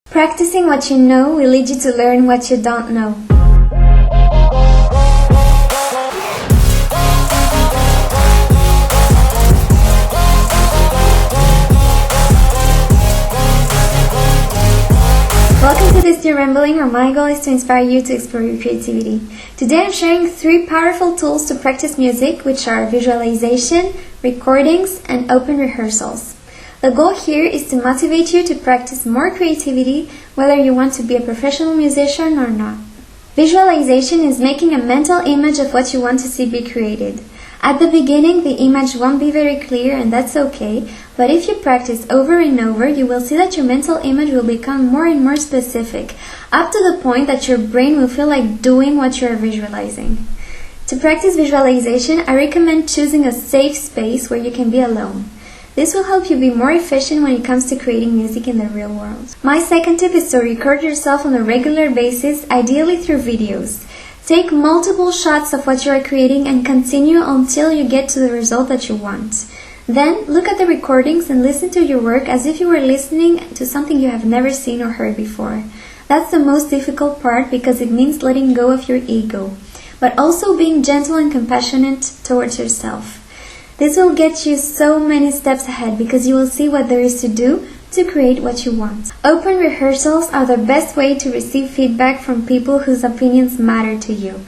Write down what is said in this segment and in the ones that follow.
Practicing what you know will lead you to learn what you don't know. Welcome to this new rambling where my goal is to inspire you to explore your creativity. Today I'm sharing 3 powerful tools to practice music, which are visualization, recordings, and open rehearsals. The goal here is to motivate you to practice more creativity, whether you want to be a professional musician or not. Visualization is making a mental image of what you want to see be created. At the beginning, the image won't be very clear, and that's okay, but if you practice over and over, you will see that your mental image will become more and more specific, up to the point that your brain will feel like doing what you are visualizing. To practice visualization, I recommend choosing a safe space where you can be alone. This will help you be more efficient when it comes to creating music in the real world. My second tip is to record yourself on a regular basis, ideally through videos. Take multiple shots of what you are creating and continue until you get to the result that you want. Then, look at the recordings and listen to your work as if you were listening to something you have never seen or heard before. That's the most difficult part because it means letting go of your ego, but also being gentle and compassionate towards yourself. This will get you so many steps ahead because you will see what there is to do to create what you want. Open rehearsals are the best way to receive feedback from people whose opinions matter to you.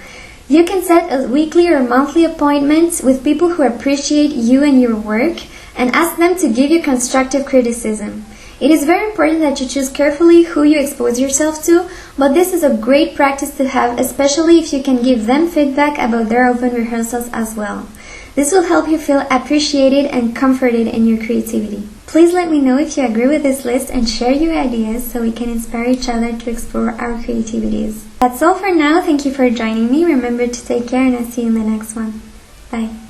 You can set a weekly or monthly appointment with people who appreciate you and your work and ask them to give you constructive criticism. It is very important that you choose carefully who you expose yourself to, but this is a great practice to have, especially if you can give them feedback about their open rehearsals as well. This will help you feel appreciated and comforted in your creativity. Please let me know if you agree with this list and share your ideas so we can inspire each other to explore our creativities. That's all for now. Thank you for joining me. Remember to take care and I'll see you in the next one. Bye.